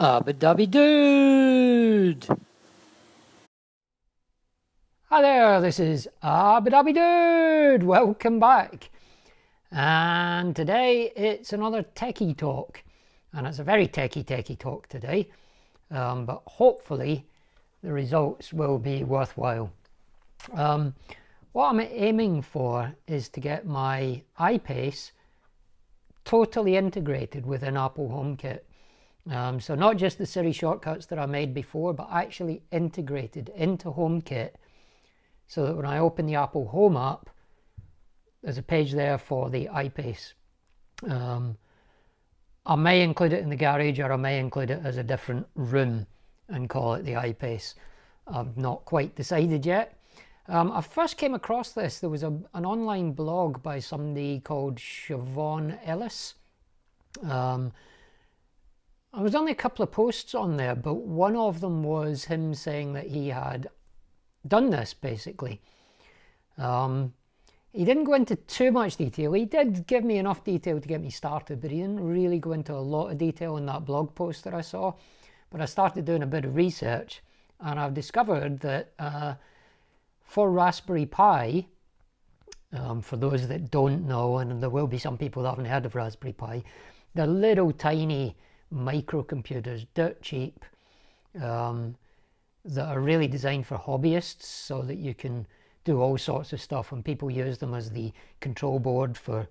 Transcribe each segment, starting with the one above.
Abba-dabby dude! Hi there, this is Abba-dabby dude! Welcome back. And today it's another techie talk. And it's a very techie talk today. But hopefully the results will be worthwhile. What I'm aiming for is to get my iPace totally integrated within Apple HomeKit. So not just the Siri shortcuts that I made before, but actually integrated into HomeKit so that when I open the Apple Home app, there's a page there for the iPace. I may include it in the garage, or I may include it as a different room and call it the iPace. I've not quite decided yet. I first came across this. There was an online blog by somebody called Siobhan Ellis. There was only a couple of posts on there, but one of them was him saying that he had done this, basically. He didn't go into too much detail. He did give me enough detail to get me started, but he didn't really go into a lot of detail in that blog post that I saw. But I started doing a bit of research, and I've discovered that for Raspberry Pi, for those that don't know, and there will be some people that haven't heard of Raspberry Pi, they're little tiny microcomputers, dirt cheap, that are really designed for hobbyists so that you can do all sorts of stuff, and people use them as the control board for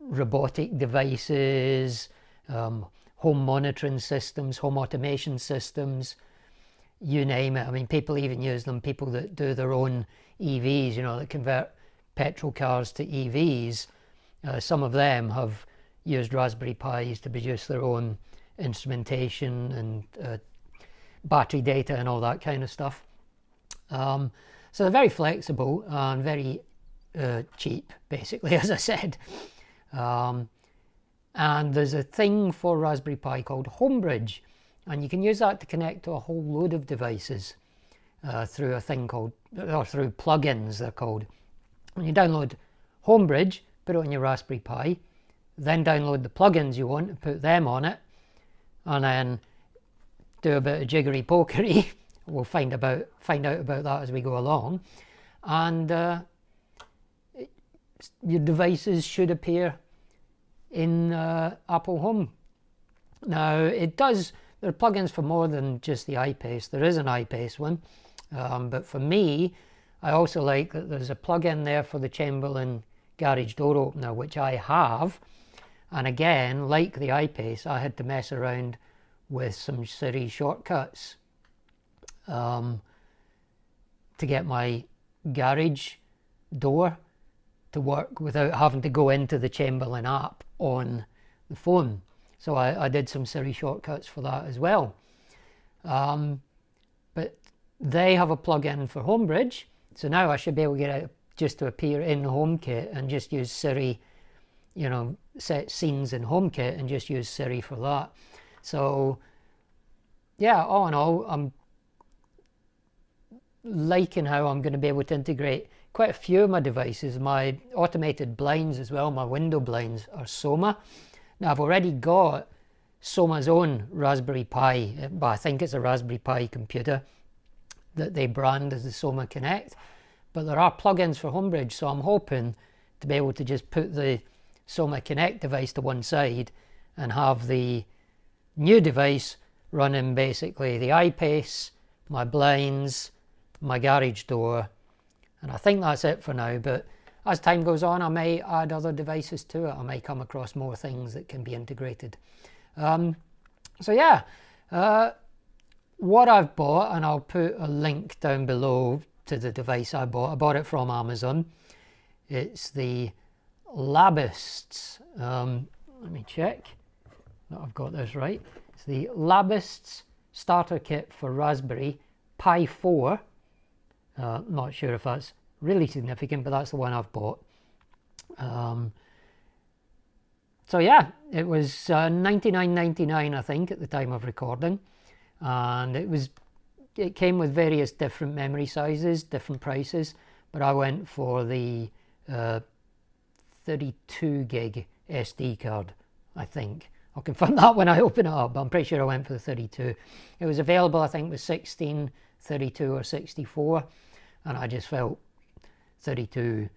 robotic devices, home monitoring systems, home automation systems, you name it. I mean, people even use them, people that do their own EVs, you know, that convert petrol cars to EVs. Some of them have used Raspberry Pis to produce their own instrumentation and battery data and all that kind of stuff. So they're very flexible and very cheap, basically, as I said. And there's a thing for Raspberry Pi called Homebridge, and you can use that to connect to a whole load of devices through a thing called, or through plugins they're called. When you download Homebridge, put it on your Raspberry Pi, then download the plugins you want and put them on it, and then do a bit of jiggery pokery. We'll find out about that as we go along, and your devices should appear in Apple Home. Now it does. There are plugins for more than just the iPace. There is an iPace one, but for me, I also like that there's a plugin there for the Chamberlain garage door opener, which I have. And again, like the iPace, I had to mess around with some Siri shortcuts to get my garage door to work without having to go into the Chamberlain app on the phone. So I did some Siri shortcuts for that as well. But they have a plugin for Homebridge, so now I should be able to get it just to appear in HomeKit and just use Siri, you know, set scenes in HomeKit and just use Siri for that. So yeah, all in all, I'm liking how I'm going to be able to integrate quite a few of my devices. My automated blinds as well, my window blinds, are Soma. Now I've already got Soma's own Raspberry Pi, but I think it's a Raspberry Pi computer that they brand as the Soma Connect. But there are plugins for Homebridge, so I'm hoping to be able to just put the Soma Connect device to one side and have the new device running basically the iPace, my blinds, my garage door, and I think that's it for now. But as time goes on, I may add other devices to it. I may come across more things that can be integrated. So yeah, what I've bought, and I'll put a link down below to the device I bought. I bought it from Amazon. It's the Labists. Let me check that I've got this right. It's the Labists starter kit for Raspberry Pi 4. Not sure if that's really significant, but that's the one I've bought. So yeah, it was $99.99 I think at the time of recording, and it came with various different memory sizes, different prices, but I went for the 32 gig SD card, I think. I'll confirm that when I open it up, but I'm pretty sure I went for the 32. It was available, I think, with 16, 32 or 64, and I just felt 32,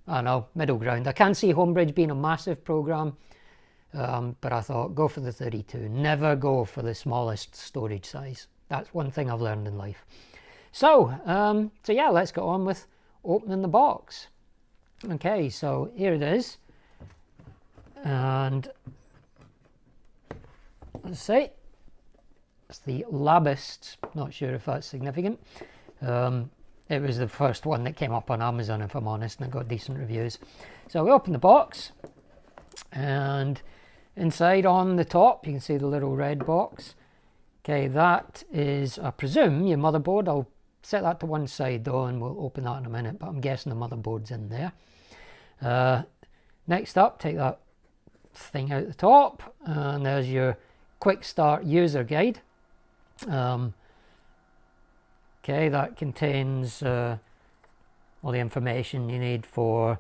I don't know, middle ground. I can't see Homebridge being a massive program, but I thought go for the 32. Never go for the smallest storage size. That's one thing I've learned in life. So yeah, let's get on with opening the box. Okay, so here it is, and let's see, it's the Labist. Not sure if that's significant. It was the first one that came up on Amazon, if I'm honest, and it got decent reviews. So we open the box, and inside on the top you can see the little red box. Okay, that is, I presume, your motherboard. I'll set that to one side though, and we'll open that in a minute, but I'm guessing the motherboard's in there. Next up, take that thing out the top, and there's your quick start user guide. Okay, that contains all the information you need for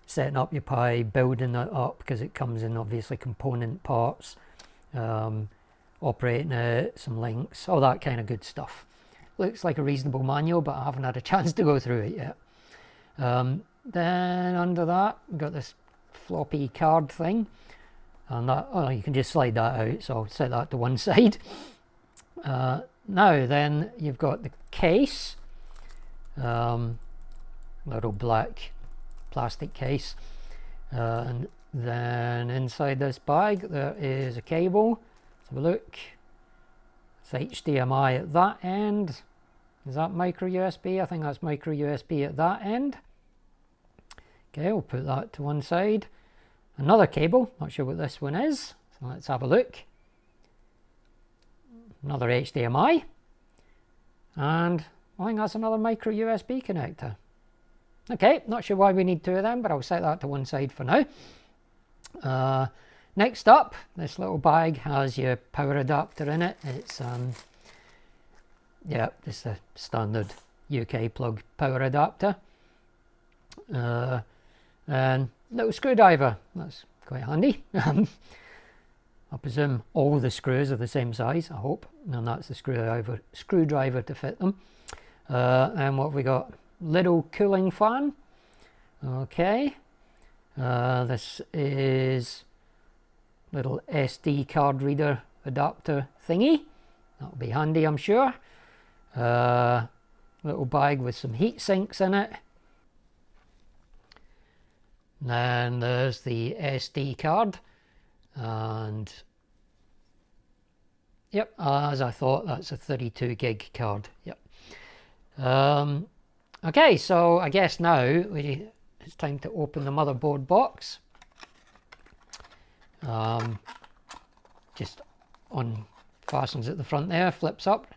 setting up your Pi, building it up, because it comes in obviously component parts, operating it, some links, all that kind of good stuff. Looks like a reasonable manual, but I haven't had a chance to go through it yet. Then under that, we've got this floppy card thing, and that, oh, you can just slide that out, so I'll set that to one side. Now then, you've got the case, little black plastic case, and then inside this bag there is a cable. Let's have a look. It's HDMI at that end. Is that micro USB? I think that's micro USB at that end. Okay, we'll put that to one side. Another cable, not sure what this one is, so let's have a look. Another HDMI, and I think that's another micro USB connector. Okay, not sure why we need two of them, but I'll set that to one side for now. Next up, this little bag has your power adapter in it. It's yeah, just a standard UK plug power adapter, and little screwdriver. That's quite handy. I presume all the screws are the same size, I hope, and that's the screwdriver to fit them. And what have we got? Little cooling fan. Okay, this is little SD card reader adapter thingy. That'll be handy, I'm sure. Little bag with some heat sinks in it. Then there's the SD card, and yep, as I thought, that's a 32 gig card. Yep. Okay, so I guess now it's time to open the motherboard box. Just unfastens at the front there, flips up.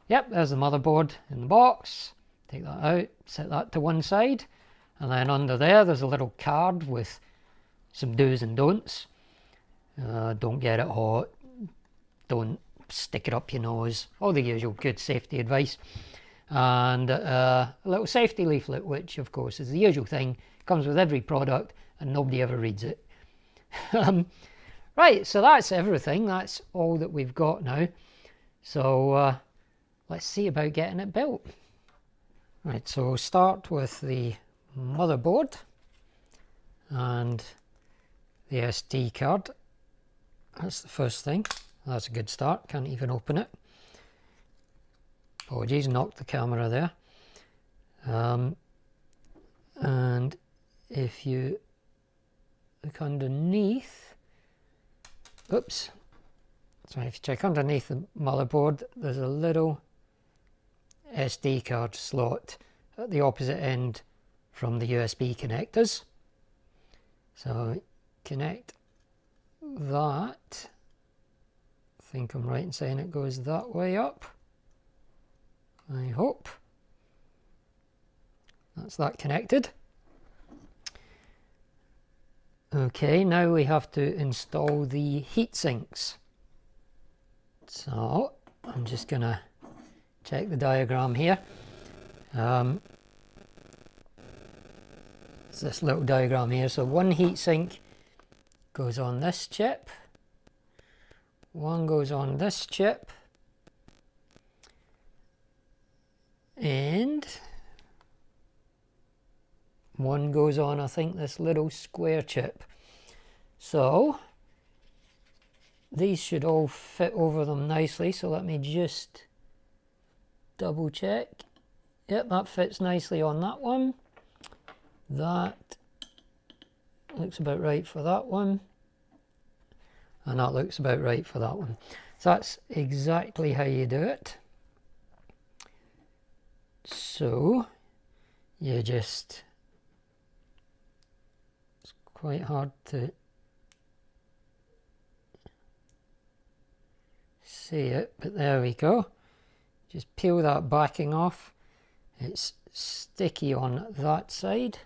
Yep, there's the motherboard in the box. Take that out, set that to one side, and then under there's a little card with some do's and don'ts. Don't get it hot, don't stick it up your nose, all the usual good safety advice. And a little safety leaflet, which of course is the usual thing, comes with every product and nobody ever reads it. Right, so that's everything. That's all that we've got now. So let's see about getting it built. Right, so we'll start with the motherboard and the SD card. That's the first thing. That's a good start. Can't even open it. Apologies, knocked the camera there. And if you look underneath, oops, so if you check underneath the motherboard, there's a little SD card slot at the opposite end from the USB connectors. So connect that. I think I'm right in saying it goes that way up. I hope. That's that connected. Okay, now we have to install the heat sinks. So I'm just gonna check the diagram here. It's this little diagram here. So one heat sink goes on this chip, one goes on this chip, and one goes on, I think, this little square chip. So these should all fit over them nicely. So let me just double check. Yep, that fits nicely on that one. That looks about right for that one. And that looks about right for that one. So that's exactly how you do it. So you just, it's quite hard to see it, but there we go. Just peel that backing off. It's sticky on that side.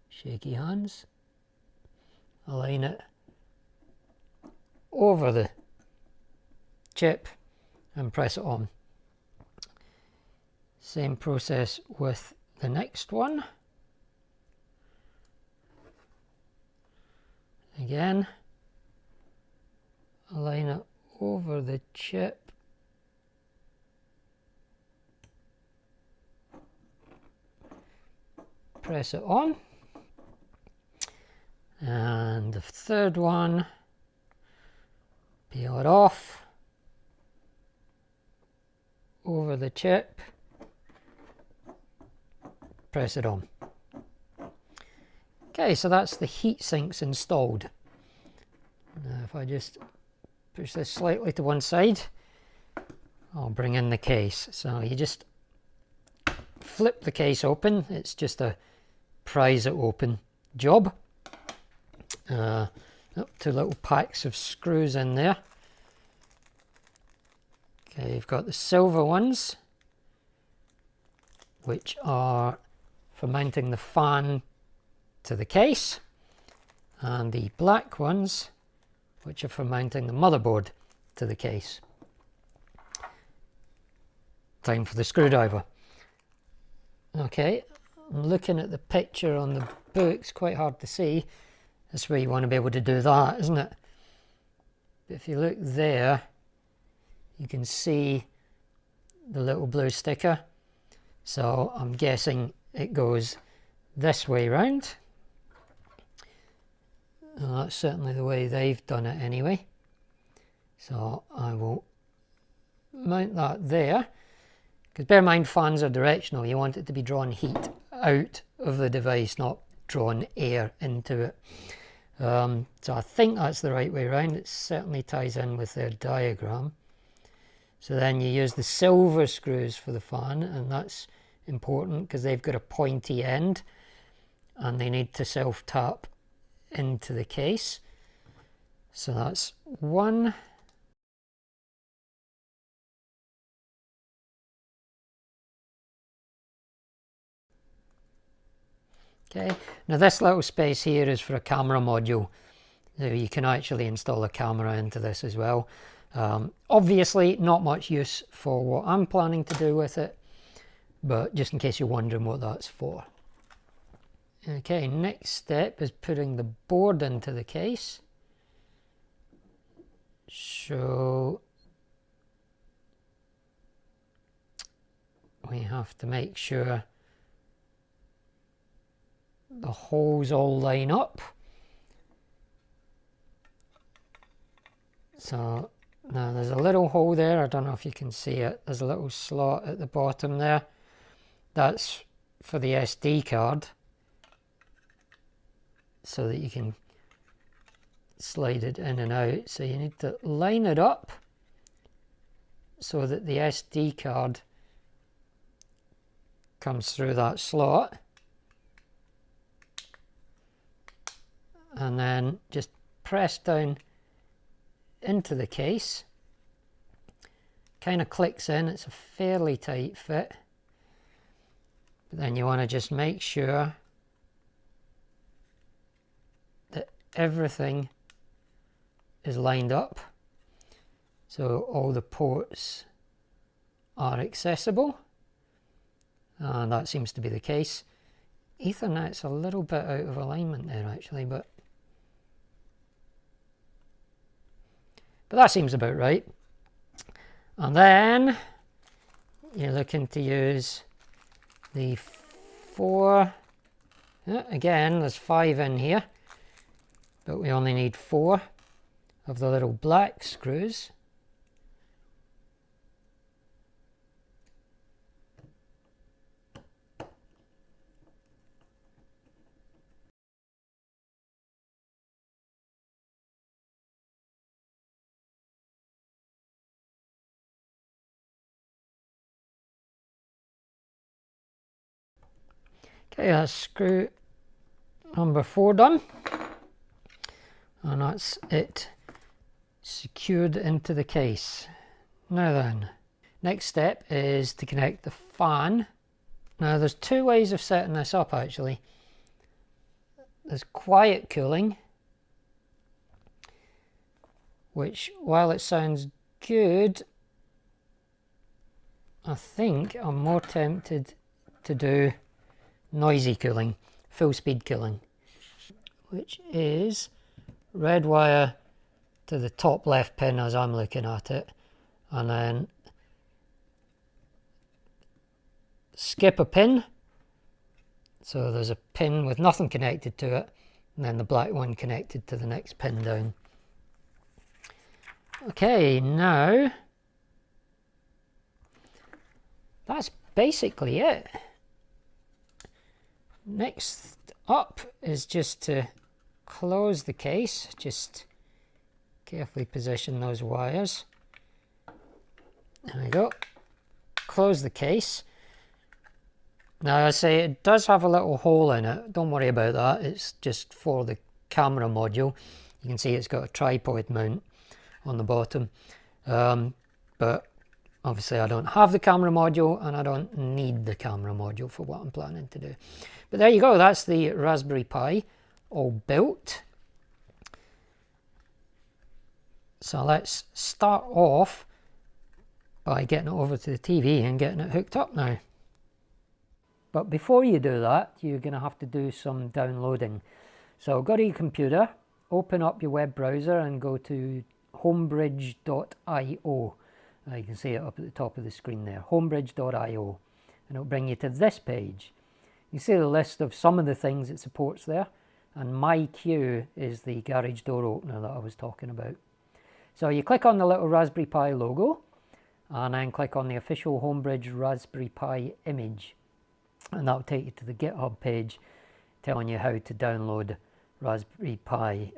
Shaky hands. Align it over the chip and press it on. Same process with the next one. Again, align it over the chip. Press it on. And the third one, peel it off, over the chip, press it on. Okay, so that's the heat sinks installed. Now if I just push this slightly to one side, I'll bring in the case. So you just flip the case open. It's just a prise it open job. Two little packs of screws in there. Okay, you've got the silver ones, which are for mounting the fan to the case, and the black ones, which are for mounting the motherboard to the case. Time for the screwdriver. Okay, I'm looking at the picture on the book. It's quite hard to see. That's where you want to be able to do that, isn't it? But if you look there, you can see the little blue sticker. So I'm guessing it goes this way round. Well, that's certainly the way they've done it anyway. So I will mount that there. Because bear in mind, fans are directional. You want it to be drawing heat out of the device, not drawing air into it. So I think that's the right way around. It certainly ties in with their diagram. So then you use the silver screws for the fan, and that's important because they've got a pointy end and they need to self-tap into the case. So that's one. Okay, now this little space here is for a camera module. So you can actually install a camera into this as well. Obviously not much use for what I'm planning to do with it, but just in case you're wondering what that's for. Okay, next step is putting the board into the case. So we have to make sure the holes all line up. So now there's a little hole there. I don't know if you can see it. There's a little slot at the bottom there. That's for the SD card, so that you can slide it in and out. So you need to line it up so that the SD card comes through that slot, and then just press down into the case. Kind of clicks in. It's a fairly tight fit, but then you want to just make sure that everything is lined up, so all the ports are accessible, and that seems to be the case. Ethernet's a little bit out of alignment there actually, but that seems about right. And then you're looking to use the 4, again there's 5 in here, but we only need 4 of the little black screws. Okay, that's screw number 4 done, and that's it secured into the case. Now then, next step is to connect the fan. Now there's 2 ways of setting this up actually. There's quiet cooling, which while it sounds good, I think I'm more tempted to do noisy cooling, full speed cooling, which is red wire to the top left pin as I'm looking at it, and then skip a pin, so there's a pin with nothing connected to it, and then the black one connected to the next pin down. Okay, now that's basically it. Next up is just to close the case. Just carefully position those wires. There we go. Close the case. Now I say it does have a little hole in it. Don't worry about that. It's just for the camera module. You can see it's got a tripod mount on the bottom. But obviously I don't have the camera module and I don't need the camera module for what I'm planning to do. But there you go, that's the Raspberry Pi all built. So let's start off by getting it over to the TV and getting it hooked up now. But before you do that, you're going to have to do some downloading. So go to your computer, open up your web browser and go to homebridge.io. You can see it up at the top of the screen there, homebridge.io, and it'll bring you to this page. You see the list of some of the things it supports there, and MyQ is the garage door opener that I was talking about. So you click on the little Raspberry Pi logo, and then click on the official Homebridge Raspberry Pi image, and that'll take you to the GitHub page telling you how to download Raspberry Pi,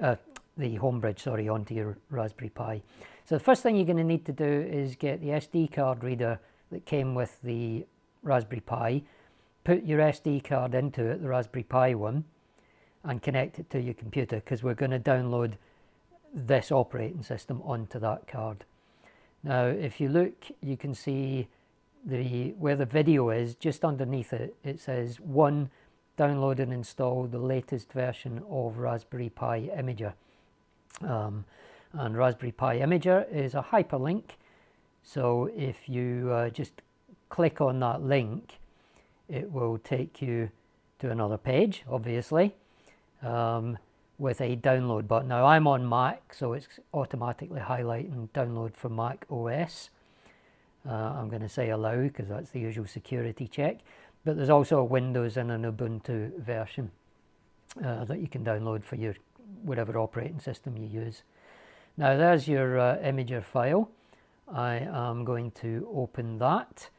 the Homebridge, sorry, onto your Raspberry Pi. So the first thing you're going to need to do is get the SD card reader that came with the Raspberry Pi, put your SD card into it, the Raspberry Pi one, and connect it to your computer, because we're going to download this operating system onto that card. Now if you look, you can see where the video is, just underneath it, it says 1, download and install the latest version of Raspberry Pi Imager. And Raspberry Pi Imager is a hyperlink, so if you just click on that link, it will take you to another page, obviously, with a download button. Now I'm on Mac, so it's automatically highlighting download for Mac OS. I'm going to say allow because that's the usual security check, but there's also a Windows and an Ubuntu version that you can download for your whatever operating system you use. Now there's your Imager file. I am going to open that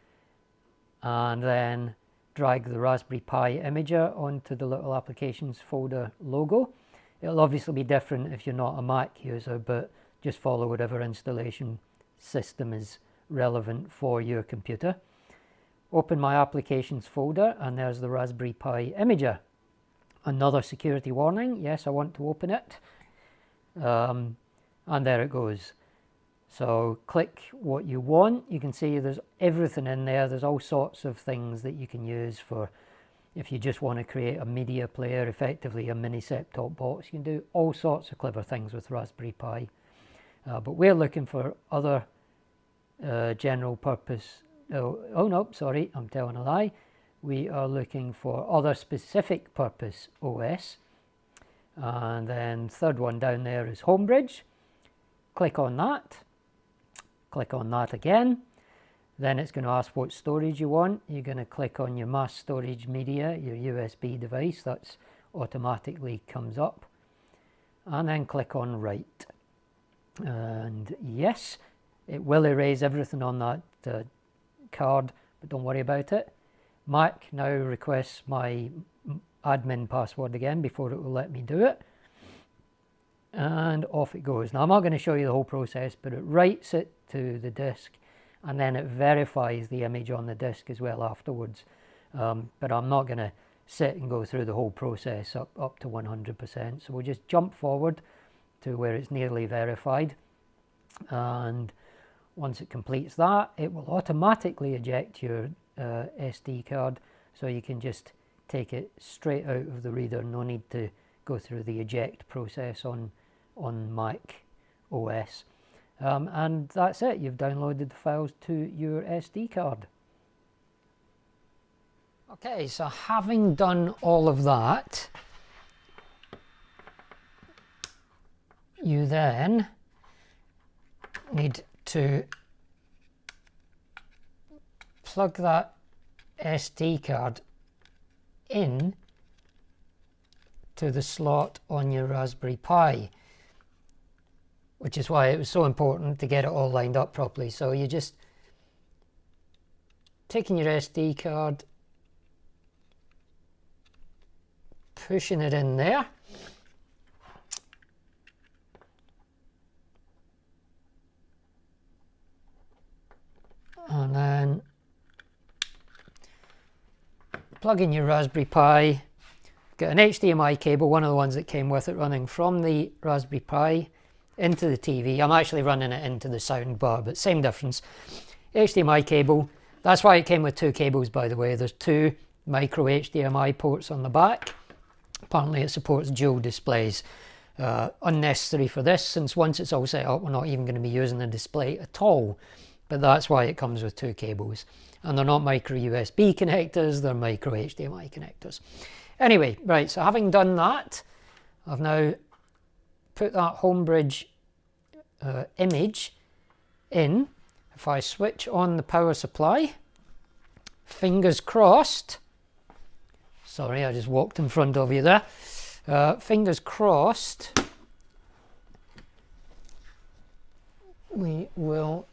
and then drag the Raspberry Pi Imager onto the little applications folder logo. It'll obviously be different if you're not a Mac user, but just follow whatever installation system is relevant for your computer. Open my applications folder and there's the Raspberry Pi Imager. Another security warning, yes, I want to open it. And there it goes. So click what you want. You can see there's everything in there. There's all sorts of things that you can use for if you just want to create a media player, effectively a mini set-top box. You can do all sorts of clever things with Raspberry Pi. But we're looking for other general purpose. Oh no, sorry, I'm telling a lie. we are looking for other specific purpose OS. And then third one down there is Homebridge. Click on that. Click on that again. Then it's going to ask what storage you want. You're going to click on your mass storage media, your USB device. That's automatically comes up. And then click on Write. And yes, it will erase everything on that card, but don't worry about it. Mac now requests my admin password again before it will let me do it. And off it goes. Now I'm not going to show you the whole process, but it writes it to the disk and then it verifies the image on the disk as well afterwards. But I'm not going to sit and go through the whole process up to 100%. So we'll just jump forward to where it's nearly verified. And once it completes that, it will automatically eject your SD card, so you can just take it straight out of the reader. No need to go through the eject process on Mac OS. And that's it. You've downloaded the files to your SD card. Okay, so having done all of that, you then need to plug that SD card in to the slot on your Raspberry Pi, which is why it was so important to get it all lined up properly. So you're just taking your SD card, pushing it in there, and then plug in your Raspberry Pi. Get an HDMI cable, one of the ones that came with it, running from the Raspberry Pi into the TV. I'm actually running it into the sound bar, but same difference. HDMI cable. That's why it came with two cables, by the way. There's two micro HDMI ports on the back. Apparently it supports dual displays. Unnecessary for this, since once it's all set up, we're not even going to be using the display at all. But that's why it comes with two cables. And they're not micro USB connectors, they're micro HDMI connectors. Anyway, right, so having done that, I've now put that Homebridge image in. If I switch on the power supply, fingers crossed, sorry, I just walked in front of you there, fingers crossed, we will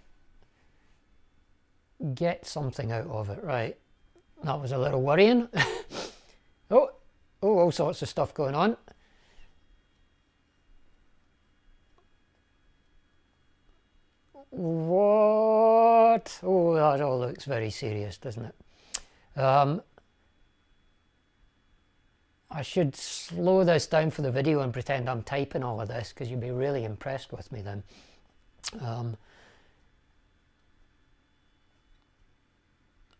get something out of it. Right, that was a little worrying. oh, all sorts of stuff going on. What? Oh, that all looks very serious, doesn't it? I should slow this down for the video and pretend I'm typing all of this, because you'll be really impressed with me then.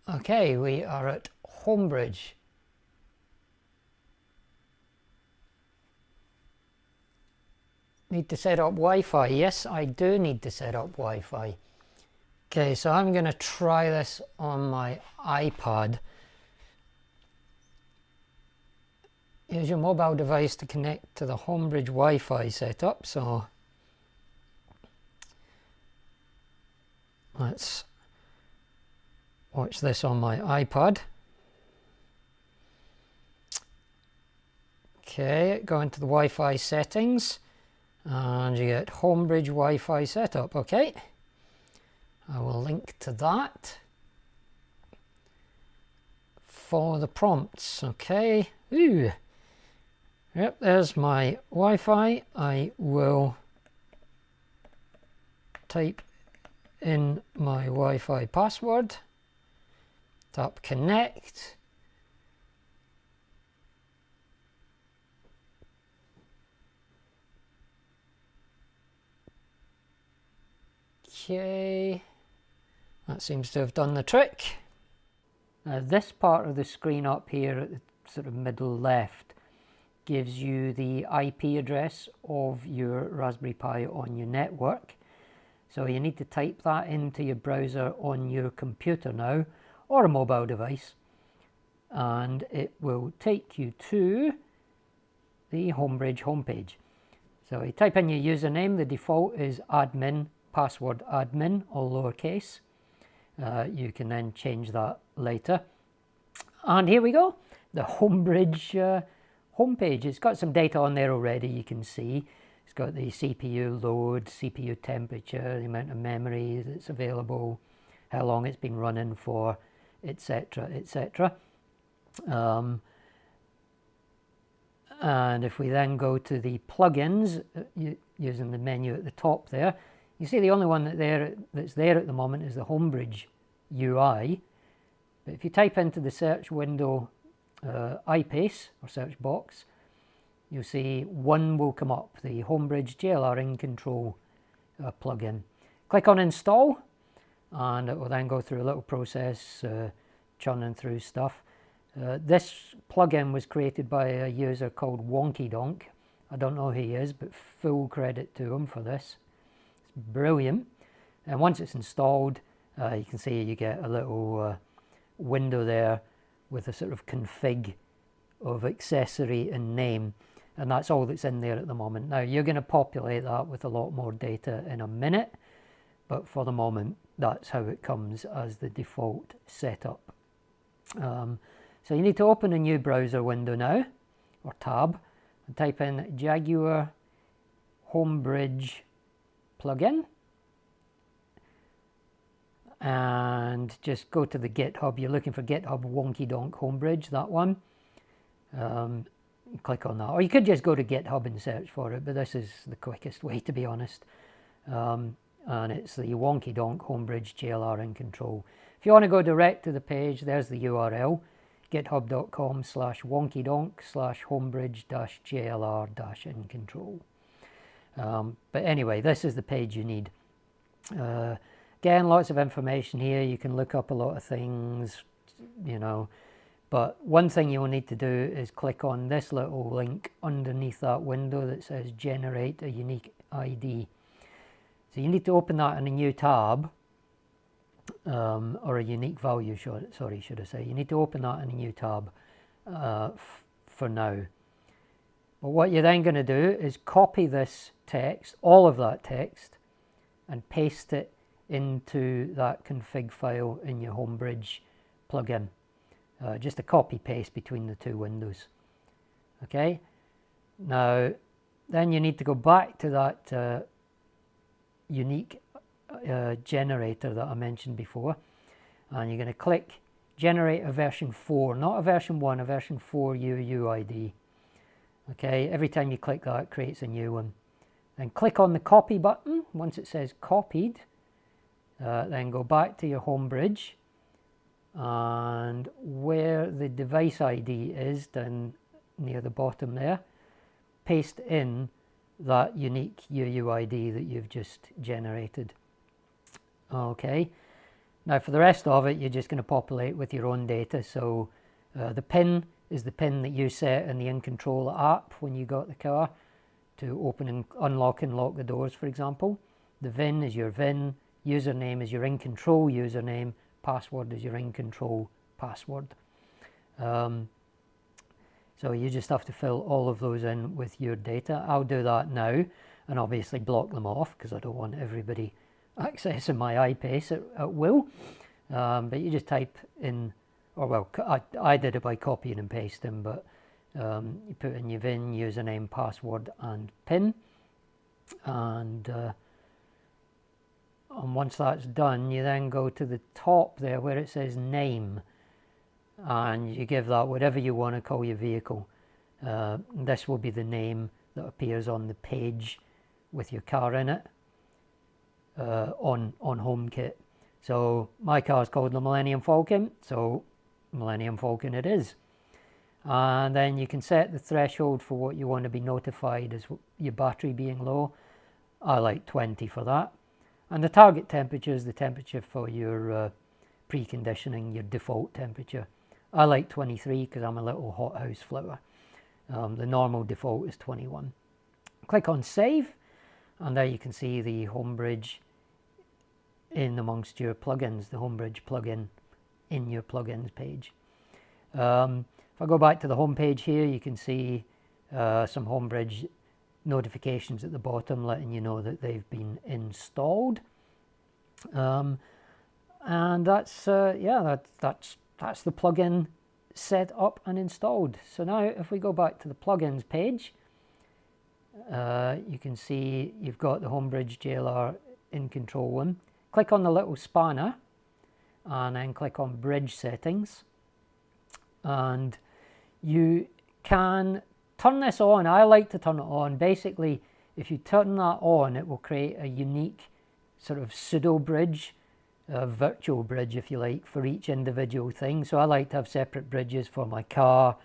Okay, we are at Homebridge. Need to set up Wi-Fi. Yes, I do need to set up Wi-Fi. Okay, so I'm going to try this on my iPad. Use your mobile device to connect to the Homebridge Wi-Fi setup. So let's watch this on my iPad. Okay, go into the Wi-Fi settings and you get Homebridge Wi-Fi setup. Okay, I will link to that. Follow the prompts. Okay. Ooh. Yep, there's my Wi-Fi. I will type in my Wi-Fi password. Tap connect. Okay, that seems to have done the trick. Now this part of the screen up here at the sort of middle left gives you the IP address of your Raspberry Pi on your network. So you need to type that into your browser on your computer now, or a mobile device, and it will take you to the Homebridge homepage. So you type in your username. The default is admin, password admin, all lowercase. You can then change that later. And here we go, the Homebridge homepage. It's got some data on there already, you can see. It's got the CPU load, CPU temperature, the amount of memory that's available, how long it's been running for, etc., etc. And if we then go to the plugins, using the menu at the top there, you see the only one that's there at the moment is the Homebridge UI. But if you type into the search window iPace or search box, you'll see one will come up, the Homebridge JLR in control plugin. Click on install, and it will then go through a little process, churning through stuff. This plugin was created by a user called WonkiDonk. I don't know who he is, but full credit to him for this. It's brilliant. And once it's installed, you can see you get a little window there with a sort of config of accessory and name. And that's all that's in there at the moment. Now, you're going to populate that with a lot more data in a minute, but for the moment, that's how it comes as the default setup. So you need to open a new browser window now, or tab, and type in Jaguar Homebridge plugin. And just go to the GitHub. You're looking for GitHub WonkiDonk Homebridge, that one. Click on that. Or you could just go to GitHub and search for it, but this is the quickest way, to be honest. And it's the WonkiDonk Homebridge JLR in control. If you want to go direct to the page, there's the URL. github.com/wonkidonk/homebridge-jlr-in control. But anyway, this is the page you need. Again, lots of information here. You can look up a lot of things, you know. But one thing you will need to do is click on this little link underneath that window that says generate a unique ID. So you need to open that in a new tab. Or a unique value, should I say. You need to open that in a new tab for now. But what you're then going to do is copy this text, all of that text, and paste it into that config file in your Homebridge plugin. Just a copy paste between the two windows. Okay. Now, then you need to go back to that unique generator that I mentioned before, and you're going to click generate a version 4, not a version 1, a version 4 UUID. Okay, every time you click that, it creates a new one. Then click on the copy button once it says copied. Then go back to your Homebridge, and where the device ID is down near the bottom there, paste in that unique UUID that you've just generated. Okay, now for the rest of it, you're just going to populate with your own data. So the PIN is the PIN that you set in the In Control app when you got the car to open and unlock and lock the doors, for example. The VIN is your VIN, username is your In Control username, password is your In Control password. So you just have to fill all of those in with your data. I'll do that now and obviously block them off because I don't want everybody accessing my iPace at will. But you just type in, or well, I did it by copying and pasting, but you put in your VIN, username, password and PIN. And once that's done, you then go to the top there where it says name, and you give that whatever you want to call your vehicle. This will be the name that appears on the page with your car in it on HomeKit. So my car is called the Millennium Falcon, so Millennium Falcon it is. And then you can set the threshold for what you want to be notified as your battery being low. I like 20 for that. And the target temperature is the temperature for your preconditioning, your default temperature. I like 23 because I'm a little hothouse flower. The normal default is 21. Click on save, and there you can see the Homebridge in amongst your plugins, the Homebridge plugin in your plugins page. If I go back to the home page here, you can see some Homebridge notifications at the bottom letting you know that they've been installed. And that's that's the plugin set up and installed. So now if we go back to the plugins page, you can see you've got the Homebridge JLR in control one. Click on the little spanner and then click on bridge settings, and you can turn this on. I like to turn it on. Basically, if you turn that on, it will create a unique sort of pseudo bridge, a virtual bridge if you like, for each individual thing. So I like to have separate bridges for my car,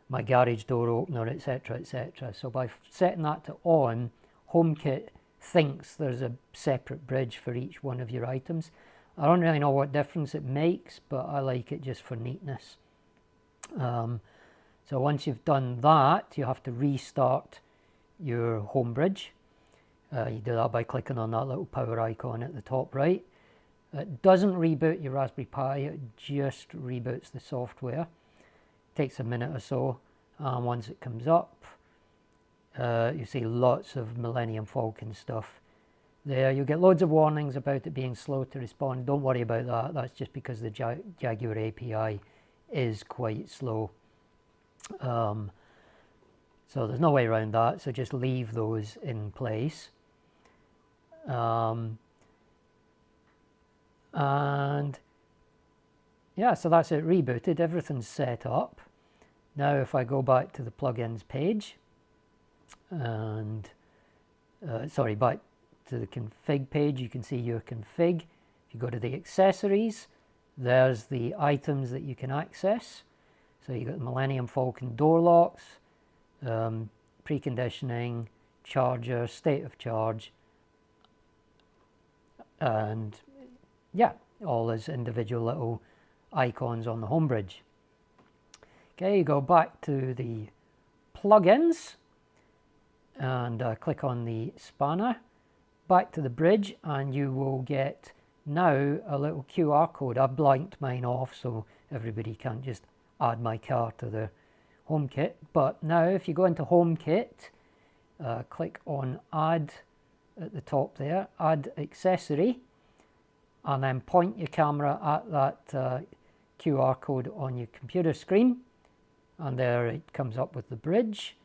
my garage door opener, etc, etc. So by setting that to on, HomeKit thinks there's a separate bridge for each one of your items. I don't really know what difference it makes, but I like it just for neatness. So once you've done that, you have to restart your Homebridge. You do that by clicking on that little power icon at the top right. It doesn't reboot your Raspberry Pi, it just reboots the software. It takes a minute or so, and once it comes up, you see lots of Millennium Falcon stuff there. You get loads of warnings about it being slow to respond. Don't worry about that. That's just because the Jaguar API is quite slow. So there's no way around that. So just leave those in place. And yeah, so that's it rebooted. Everything's set up. Now if I go back to the plugins page and back to the config page, you can see your config. If you go to the accessories, there's the items that you can access. So you've got the Millennium Falcon door locks, preconditioning, charger, state of charge, and yeah, all those individual little icons on the Homebridge. Okay, you go back to the plugins and click on the spanner, back to the bridge, and you will get now a little QR code. I've blanked mine off so everybody can't just add my car to the HomeKit. But now if you go into HomeKit, click on add at the top there, add accessory, and then point your camera at that QR code on your computer screen, and there it comes up with the bridge.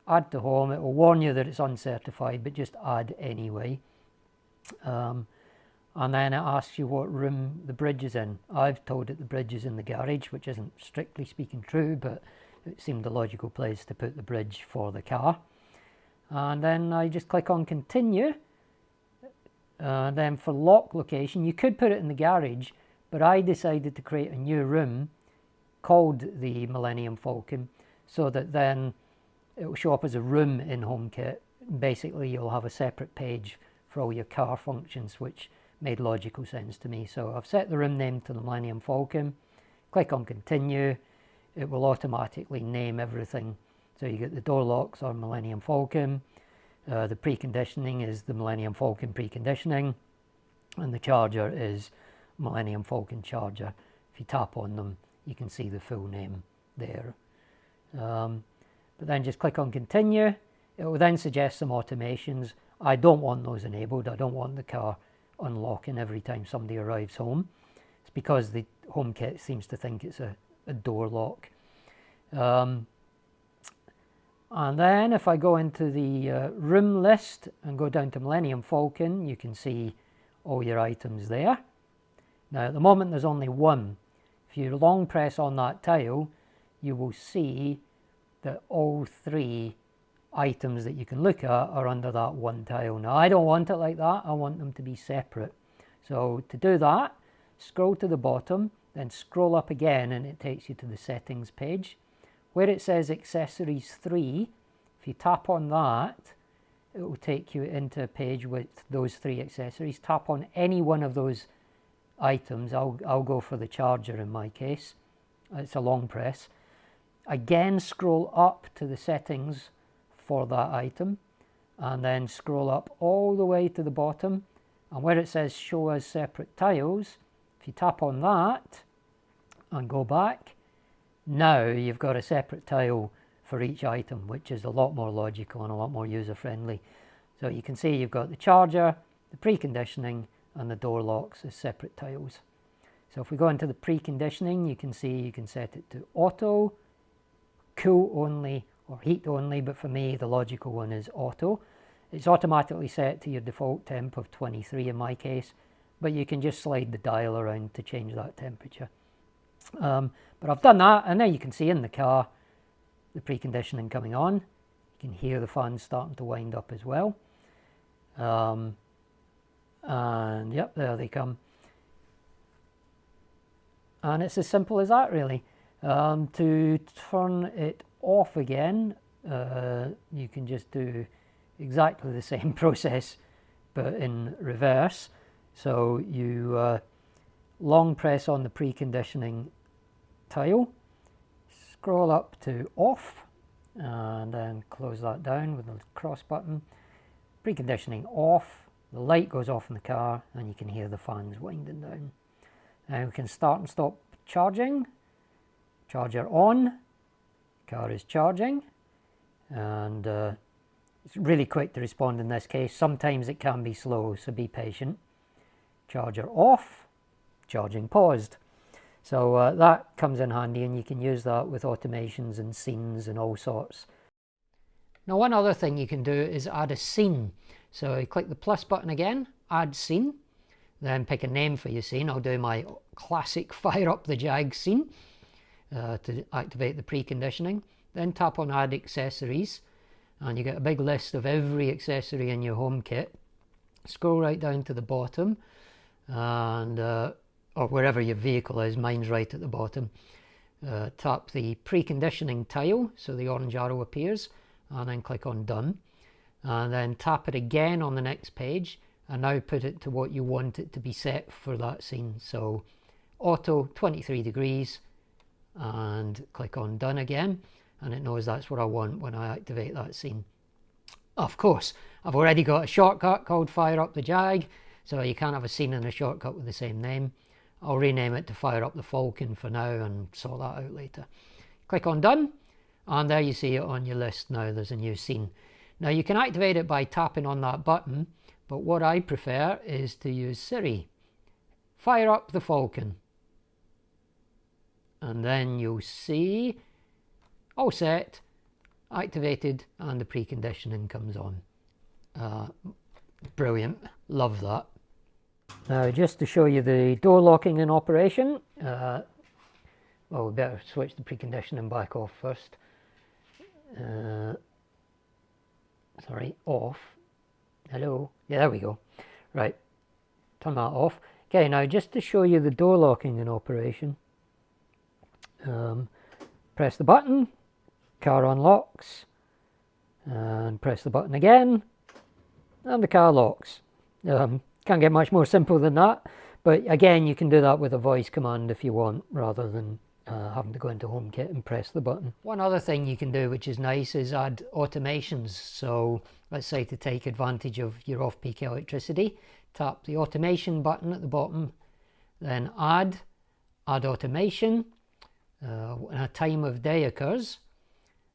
Add to home. It will warn you that it's uncertified, but just add anyway. And then it asks you what room the bridge is in. I've told it the bridge is in the garage, which isn't strictly speaking true, but it seemed a logical place to put the bridge for the car. And then I just click on continue. Then for lock location, you could put it in the garage, but I decided to create a new room called the Millennium Falcon, so that then it will show up as a room in HomeKit. Basically, you'll have a separate page for all your car functions, which made logical sense to me. So I've set the room name to the Millennium Falcon. Click on continue. It will automatically name everything. So you get the door locks are Millennium Falcon. The preconditioning is the Millennium Falcon preconditioning, and the charger is Millennium Falcon charger. If you tap on them, you can see the full name there. But then just click on continue. It will then suggest some automations. I don't want those enabled. I don't want the car unlocking every time somebody arrives home. It's because the HomeKit seems to think it's a door lock. And then if I go into the room list and go down to Millennium Falcon, you can see all your items there. Now at the moment there's only one. If you long press on that tile, you will see that all three items that you can look at are under that one tile. Now I don't want it like that. I want them to be separate. So to do that, scroll to the bottom, then scroll up again, and it takes you to the settings page. Where it says accessories 3, if you tap on that, it will take you into a page with those 3 accessories. Tap on any one of those items. I'll go for the charger in my case. It's a long press. Again, scroll up to the settings for that item, and then scroll up all the way to the bottom, and where it says show as separate tiles, if you tap on that and go back, Now you've got a separate tile for each item, which is a lot more logical and a lot more user-friendly. So you can see you've got the charger, the preconditioning, and the door locks as separate tiles. So if we go into the preconditioning, you can see you can set it to auto, cool only, or heat only, but for me the logical one is auto. It's automatically set to your default temp of 23 in my case, but you can just slide the dial around to change that temperature. But I've done that, and now you can see in the car the preconditioning coming on. You can hear the fans starting to wind up as well. And yep, there they come. And it's as simple as that, really. To turn it off again, you can just do exactly the same process but in reverse. So you long press on the preconditioning tile, scroll up to off, and then close that down with the cross button. Preconditioning off, the light goes off in the car, and you can hear the fans winding down. Now we can start and stop charging. Charger on, car is charging, and it's really quick to respond in this case. Sometimes it can be slow, so be patient. Charger off, charging paused. So that comes in handy, and you can use that with automations and scenes and all sorts. Now one other thing you can do is add a scene. So you click the plus button again, add scene, then pick a name for your scene. I'll do my classic fire up the Jag scene to activate the preconditioning. Then tap on add accessories, and you get a big list of every accessory in your HomeKit. Scroll right down to the bottom, and or wherever your vehicle is, mine's right at the bottom. Tap the preconditioning tile, so the orange arrow appears, and then click on done. And then tap it again on the next page, and now put it to what you want it to be set for that scene. So auto 23 degrees, and click on done again, and it knows that's what I want when I activate that scene. Of course, I've already got a shortcut called Fire Up the Jag, so you can't have a scene and a shortcut with the same name. I'll rename it to Fire Up the Falcon for now and sort that out later. Click on done, and there you see it on your list now. There's a new scene. Now you can activate it by tapping on that button, but what I prefer is to use Siri. Fire up the Falcon. And then you'll see all set, activated, and the preconditioning comes on. Brilliant, love that. Now just to show you the door locking in operation, well, we better switch the preconditioning back off first. Sorry, off. Hello, yeah, there we go. Right, turn that off. Okay, now just to show you the door locking in operation, press the button, car unlocks, and press the button again, and the car locks. Can't get much more simple than that, but again, you can do that with a voice command if you want, rather than having to go into HomeKit and press the button. One other thing you can do, which is nice, is add automations. So let's say to take advantage of your off-peak electricity, tap the automation button at the bottom, then add automation. When a time of day occurs,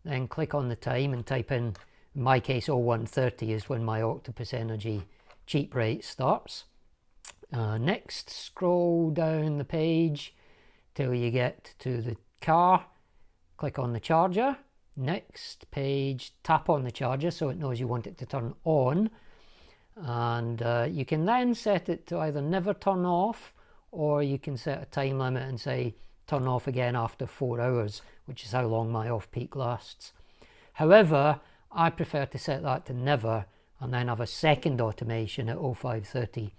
then click on the time and type in my case 0130 is when my Octopus Energy cheap rate starts. Next, scroll down the page till you get to the car, click on the charger. Next page, tap on the charger so it knows you want it to turn on, and you can then set it to either never turn off, or you can set a time limit and say turn off again after 4 hours, which is how long my off-peak lasts. However, I prefer to set that to never and then have a second automation at 0530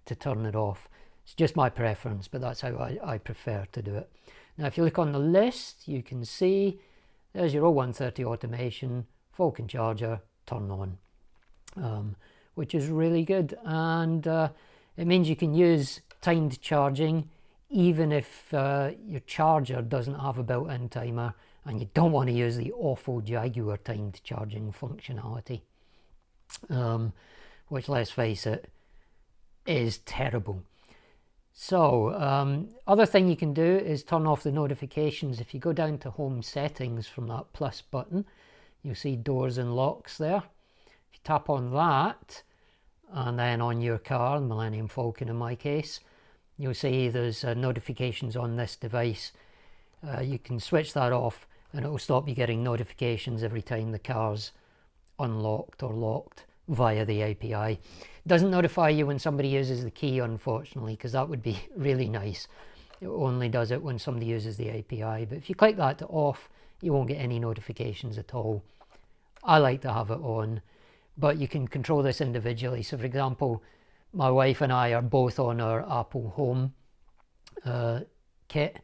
to turn it off. It's just my preference, but that's how I prefer to do it. Now if you look on the list, you can see there's your 0130 automation, Falcon charger, turn on, which is really good. And it means you can use timed charging even if your charger doesn't have a built-in timer and you don't want to use the awful Jaguar timed charging functionality, which, let's face it, is terrible. So other thing you can do is turn off the notifications. If you go down to home settings from that plus button, you'll see doors and locks there. If you tap on that, and then on your car, Millennium Falcon in my case, you'll see there's notifications on this device. You can switch that off and it will stop you getting notifications every time the car's unlocked or locked via the API. It doesn't notify you when somebody uses the key, unfortunately, because that would be really nice. It only does it when somebody uses the API, but if you click that to off, you won't get any notifications at all. I like to have it on, but you can control this individually. So for example, my wife and I are both on our Apple HomeKit.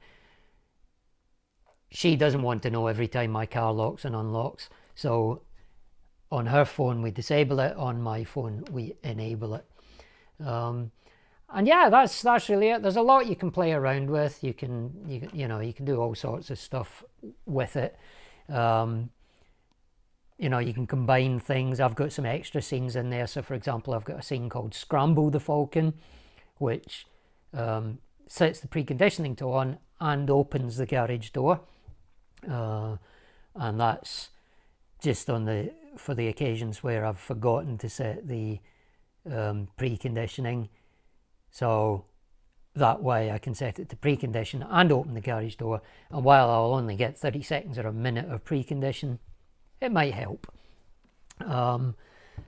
She doesn't want to know every time my car locks and unlocks, so on her phone we disable it, on my phone we enable it. And yeah, that's really it. There's a lot you can play around with. You can do all sorts of stuff with it. You can combine things. I've got some extra scenes in there. So for example, I've got a scene called Scramble the Falcon, which sets the preconditioning to on and opens the garage door. And that's just for the occasions where I've forgotten to set the preconditioning. So that way I can set it to precondition and open the garage door. And while I'll only get 30 seconds or a minute of precondition, it might help.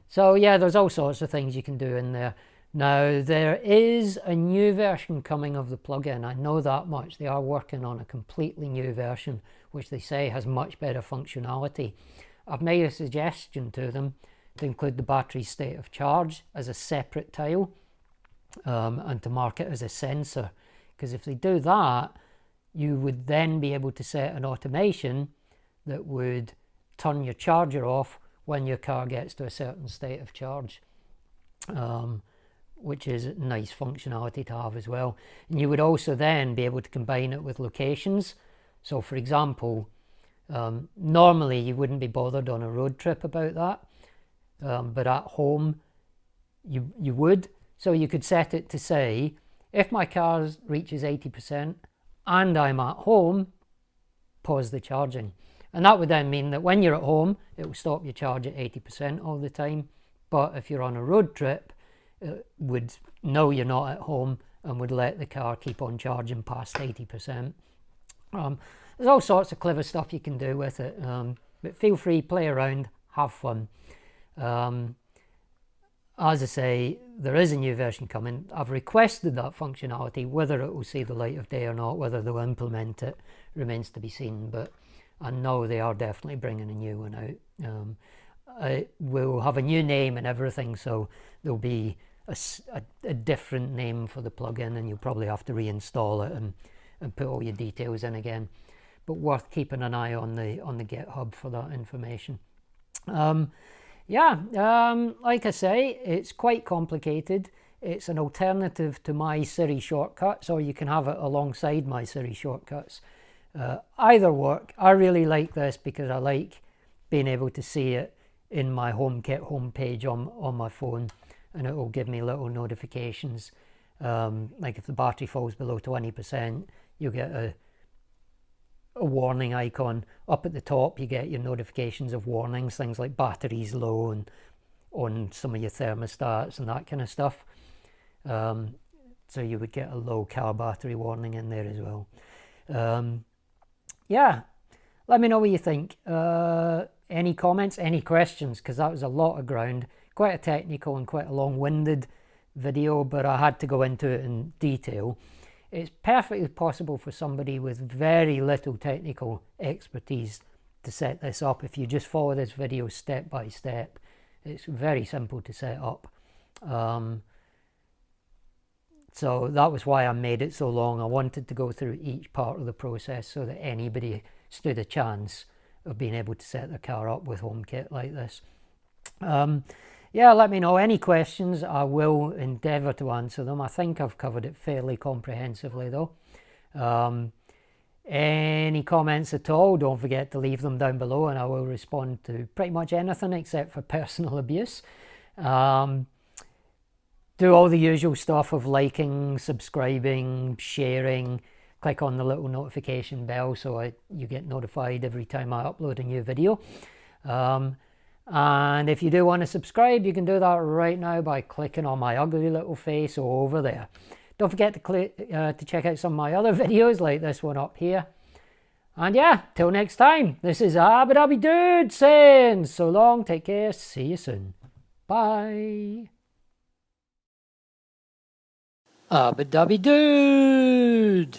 So yeah, there's all sorts of things you can do in there. Now, there is a new version coming of the plugin. I know that much. They are working on a completely new version, which they say has much better functionality. I've made a suggestion to them to include the battery state of charge as a separate tile, and to mark it as a sensor. Because if they do that, you would then be able to set an automation that would turn your charger off when your car gets to a certain state of charge. Which is a nice functionality to have as well. And you would also then be able to combine it with locations. So for example, normally you wouldn't be bothered on a road trip about that, but at home you would. So you could set it to say, if my car reaches 80% and I'm at home, pause the charging. And that would then mean that when you're at home, it will stop your charge at 80% all the time. But if you're on a road trip, it would know you're not at home and would let the car keep on charging past 80%. There's all sorts of clever stuff you can do with it, but feel free, play around, have fun. As I say, there is a new version coming. I've requested that functionality. Whether it will see the light of day or not, whether they'll implement it, remains to be seen, but I know they are definitely bringing a new one out. It will have a new name and everything, so there'll be a different name for the plugin, and you'll probably have to reinstall it and put all your details in again. But worth keeping an eye on the GitHub for that information. Like I say, it's quite complicated. It's an alternative to my Siri Shortcuts, or you can have it alongside my Siri Shortcuts. Either work. I really like this because I like being able to see it in my HomeKit homepage on my phone, and it will give me little notifications. Like if the battery falls below 20%, you'll get a warning icon. Up at the top, you get your notifications of warnings, things like batteries low and on some of your thermostats and that kind of stuff. So you would get a low car battery warning in there as well. Let me know what you think. Any comments, any questions, because that was a lot of ground. Quite a technical and quite a long-winded video, but I had to go into it in detail. It's perfectly possible for somebody with very little technical expertise to set this up. If you just follow this video step by step, it's very simple to set up. So that was why I made it so long. I wanted to go through each part of the process so that anybody stood a chance of being able to set their car up with HomeKit like this. Let me know any questions. I will endeavour to answer them. I think I've covered it fairly comprehensively though. Any comments at all, don't forget to leave them down below and I will respond to pretty much anything except for personal abuse. Do do all the usual stuff of liking, subscribing, sharing. Click on the little notification bell so you get notified every time I upload a new video. And if you do want to subscribe, you can do that right now by clicking on my ugly little face over there. Don't forget to check out some of my other videos like this one up here. And yeah, till next time, this is Abu Dhabi Dude saying so long, take care, see you soon. Bye. Abu Dhabi Dude.